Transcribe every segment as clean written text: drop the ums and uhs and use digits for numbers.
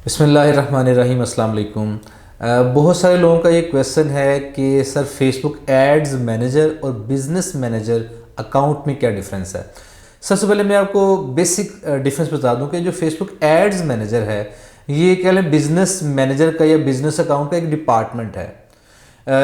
बिस्मिल्लाहिर्रहमानिर्रहीम, अस्सलाम वालेकुम। बहुत सारे लोगों का ये क्वेश्चन है कि सर फेसबुक एड्स मैनेजर और बिज़नेस मैनेजर अकाउंट में क्या डिफरेंस है। सबसे पहले मैं आपको बेसिक डिफरेंस बता दूं कि जो फेसबुक एड्स मैनेजर है ये कह लें बिज़नेस मैनेजर का या बिज़नेस अकाउंट का एक डिपार्टमेंट है।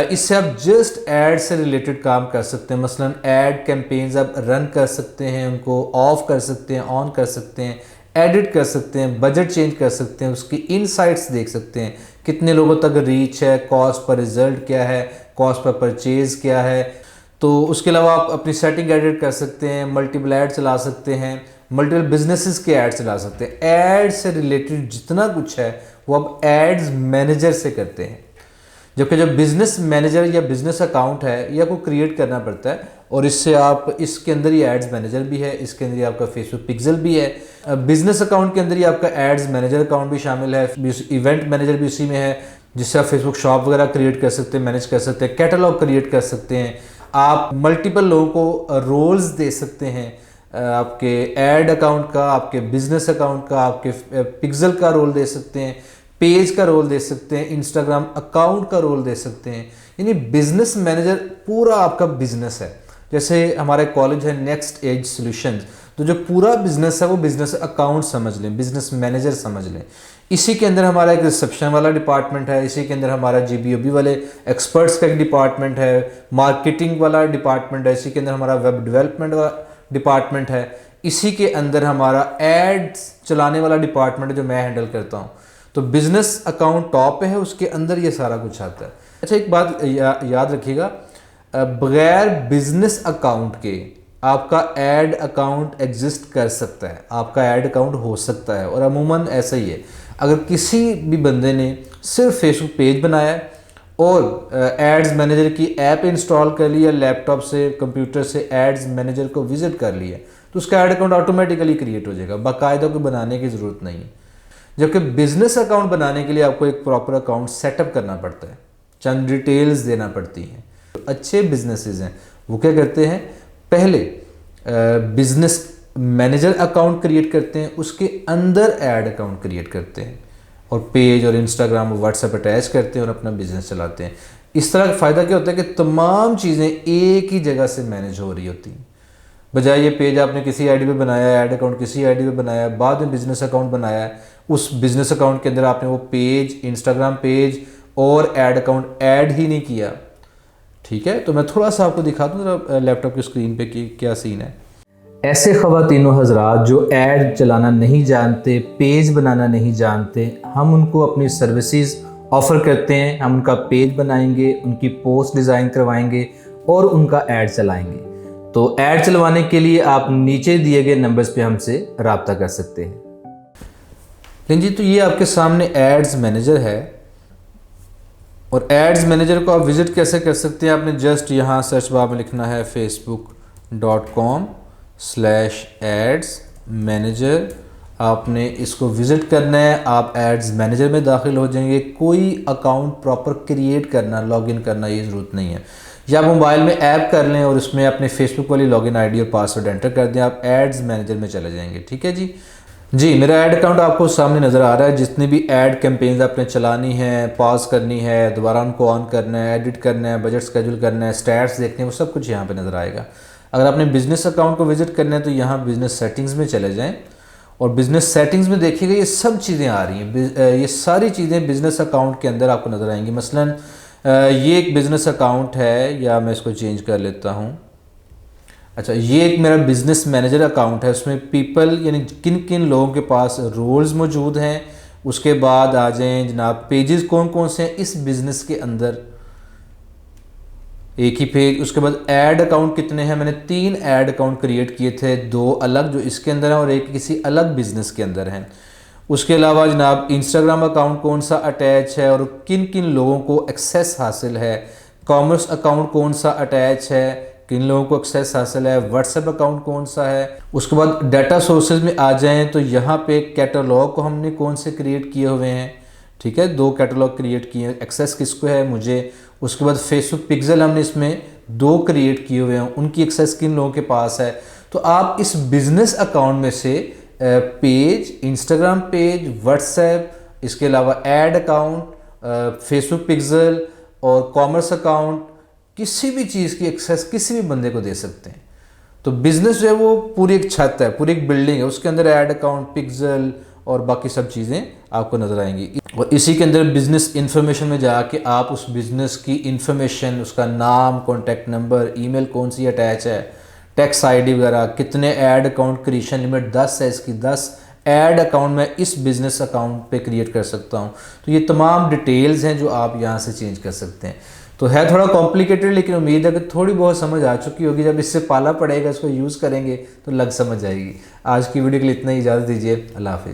इससे आप जस्ट ऐड से रिलेटेड काम कर सकते हैं। मसलन ऐड कैंपेन्स आप रन कर सकते हैं, उनको ऑफ कर सकते हैं, ऑन कर सकते हैं, एडिट कर सकते हैं, बजट चेंज कर सकते हैं, उसकी इनसाइट्स देख सकते हैं, कितने लोगों तक रीच है, कॉस्ट पर रिजल्ट क्या है, कॉस्ट पर परचेज क्या है। तो उसके अलावा आप अपनी सेटिंग एडिट कर सकते हैं, मल्टीपल ऐड चला सकते हैं, मल्टीपल बिजनेसेस के ऐड चला सकते हैं। ऐड से रिलेटेड जितना कुछ है वो आप एड्स मैनेजर से करते हैं। जबकि जब बिजनेस मैनेजर या बिजनेस अकाउंट है ये आपको क्रिएट करना पड़ता है और इससे आप इसके अंदर ही एड्स मैनेजर भी है, इसके अंदर ही आपका फेसबुक पिक्सल भी है। बिजनेस अकाउंट के अंदर ही आपका एड्स मैनेजर अकाउंट भी शामिल है, इवेंट मैनेजर भी उसी में है, जिससे आप फेसबुक शॉप वगैरह क्रिएट कर सकते हैं, मैनेज कर सकते हैं, कैटलॉग क्रिएट कर सकते हैं। आप मल्टीपल लोगों को रोल्स दे सकते हैं, आपके एड अकाउंट का, आपके बिजनेस अकाउंट का, आपके पिक्सल का रोल दे सकते हैं, पेज का रोल दे सकते हैं, इंस्टाग्राम अकाउंट का रोल दे सकते हैं। यानी बिजनेस मैनेजर पूरा आपका बिजनेस है। जैसे हमारे कॉलेज है नेक्स्ट एज सॉल्यूशंस, तो जो पूरा बिजनेस है वो बिजनेस अकाउंट समझ लें, बिजनेस मैनेजर समझ लें। इसी के अंदर हमारा एक रिसेप्शन वाला डिपार्टमेंट है, इसी के अंदर हमारा जीबीओबी वाले एक्सपर्ट्स का एक डिपार्टमेंट है, मार्केटिंग वाला डिपार्टमेंट है, इसी के अंदर हमारा वेब डेवलपमेंट वाला डिपार्टमेंट है, इसी के अंदर हमारा एड्स चलाने वाला डिपार्टमेंट जो मैं हैंडल करता हूँ। तो बिजनेस अकाउंट टॉप पे है, उसके अंदर ये सारा कुछ आता है। अच्छा, एक बात याद रखिएगा, बगैर बिजनेस अकाउंट के आपका एड अकाउंट एग्जिस्ट कर सकता है, आपका एड अकाउंट हो सकता है, और अमूमन ऐसा ही है। अगर किसी भी बंदे ने सिर्फ फेसबुक पेज बनाया है और एड्स मैनेजर की ऐप इंस्टॉल कर लिया, लैपटॉप से कंप्यूटर से एड्स मैनेजर को विजिट कर लिया, तो उसका एड अकाउंट ऑटोमेटिकली क्रिएट हो जाएगा, बाकायदा को बनाने की ज़रूरत नहीं है। जबकि बिजनेस अकाउंट बनाने के लिए आपको एक प्रॉपर अकाउंट सेटअप करना पड़ता है, चंद डिटेल्स देना पड़ती हैं। अच्छे बिजनेसेस हैं वो क्या करते हैं, पहले बिजनेस मैनेजर अकाउंट क्रिएट करते हैं, उसके अंदर ऐड अकाउंट क्रिएट करते हैं और पेज और इंस्टाग्राम और व्हाट्सएप अटैच करते हैं और अपना बिजनेस चलाते हैं। इस तरह का फ़ायदा क्या होता है कि तमाम चीज़ें एक ही जगह से मैनेज हो रही होती हैं। बजाय ये पेज आपने किसी आईडी पे बनाया, ऐड अकाउंट किसी आईडी पे बनाया, बाद में बिजनेस अकाउंट बनाया, उस बिजनेस अकाउंट के अंदर आपने वो पेज, इंस्टाग्राम पेज और ऐड अकाउंट ऐड ही नहीं किया। ठीक है, तो मैं थोड़ा सा आपको दिखा दूँ लैपटॉप की स्क्रीन पे कि क्या सीन है। ऐसे ख़वातीनो हज़रात जो ऐड चलाना नहीं जानते, पेज बनाना नहीं जानते, हम उनको अपनी सर्विसेज ऑफ़र करते हैं। हम उनका पेज बनाएंगे, उनकी पोस्ट डिज़ाइन करवाएंगे और उनका ऐड चलाएंगे। तो ऐड चलवाने के लिए आप नीचे दिए गए नंबर्स पे हमसे रब्ता कर सकते हैं। लेकिन जी, तो ये आपके सामने एड्स मैनेजर है और एड्स मैनेजर को आप विज़िट कैसे कर सकते हैं। आपने जस्ट यहाँ सर्च बार में लिखना है facebook.com/ads मैनेजर। आपने इसको विज़िट करना है, आप एड्स मैनेजर में दाखिल हो जाएंगे। कोई अकाउंट प्रॉपर क्रिएट करना, लॉगिन करना ये ज़रूरत नहीं है। या आप मोबाइल में ऐप कर लें और उसमें अपने फेसबुक वाली लॉगिन आईडी और पासवर्ड एंटर कर दें, आप एड्स मैनेजर में चले जाएंगे। ठीक है जी, मेरा ऐड अकाउंट आपको सामने नज़र आ रहा है। जितनी भी ऐड कैंपेन्स आपने चलानी है, पॉज करनी है, दोबारा उनको ऑन करना है, एडिट करना है, बजट शेड्यूल करना है, स्टैट्स देखने हैं, वो सब कुछ यहाँ पे नज़र आएगा। अगर आपने बिजनेस अकाउंट को विजिट करना है तो यहाँ बिजनेस सेटिंग्स में चले जाएँ और बिजनेस सेटिंग्स में देखिएगा ये सब चीज़ें आ रही हैं। ये सारी चीज़ें बिजनेस अकाउंट के अंदर आपको नज़र आएंगी। मसलन ये एक बिज़नेस अकाउंट है, या मैं इसको चेंज कर लेता हूँ। अच्छा, ये एक मेरा बिज़नेस मैनेजर अकाउंट है, उसमें पीपल यानी किन किन लोगों के पास रोल्स मौजूद हैं। उसके बाद आ जाएं जनाब पेजेस कौन कौन से हैं इस बिज़नेस के अंदर, एक ही पेज। उसके बाद ऐड अकाउंट कितने हैं, मैंने 3 ऐड अकाउंट क्रिएट किए थे, 2 अलग जो इसके अंदर हैं और एक किसी अलग बिज़नेस के अंदर हैं। उसके अलावा जनाब इंस्टाग्राम अकाउंट कौन सा अटैच है और किन किन लोगों को एक्सेस हासिल है, कॉमर्स अकाउंट कौन सा अटैच है, किन लोगों को एक्सेस हासिल है, व्हाट्सएप अकाउंट कौन सा है। उसके बाद डाटा सोर्सेज में आ जाएं तो यहाँ पे कैटलॉग को हमने कौन से क्रिएट किए हुए हैं। ठीक है, 2 कैटलॉग क्रिएट किए हैं, एक्सेस किसको है, मुझे। उसके बाद फेसबुक पिक्सल हमने इसमें 2 क्रिएट किए हुए हैं, उनकी एक्सेस किन लोगों के पास है। तो आप इस बिज़नेस अकाउंट में से पेज, इंस्टाग्राम पेज, व्हाट्सएप इसके अलावा ऐड अकाउंट, फेसबुक पिक्सल और कॉमर्स अकाउंट, किसी भी चीज़ की एक्सेस किसी भी बंदे को दे सकते हैं। तो बिज़नेस जो है वो पूरी एक छत है, पूरी एक बिल्डिंग है, उसके अंदर ऐड अकाउंट, पिक्सल और बाकी सब चीज़ें आपको नज़र आएंगी। और इसी के अंदर बिज़नेस इन्फॉर्मेशन में जाके आप उस बिज़नेस की इन्फॉर्मेशन, उसका नाम, कॉन्टैक्ट नंबर, ईमेल कौन सी अटैच है, टैक्स आईडी वगैरह, कितने ऐड अकाउंट क्रिएशन लिमिट 10 है इसकी, 10 ऐड अकाउंट मैं इस बिज़नेस अकाउंट पे क्रिएट कर सकता हूँ। तो ये तमाम डिटेल्स हैं जो आप यहाँ से चेंज कर सकते हैं। तो है थोड़ा कॉम्प्लिकेटेड, लेकिन उम्मीद है कि थोड़ी बहुत समझ आ चुकी होगी। जब इससे पाला पड़ेगा, इसको यूज़ करेंगे तो लग समझ आएगी। आज की वीडियो के लिए इतना ही, इजाज़त दीजिए। अल्लाह हाफिज़।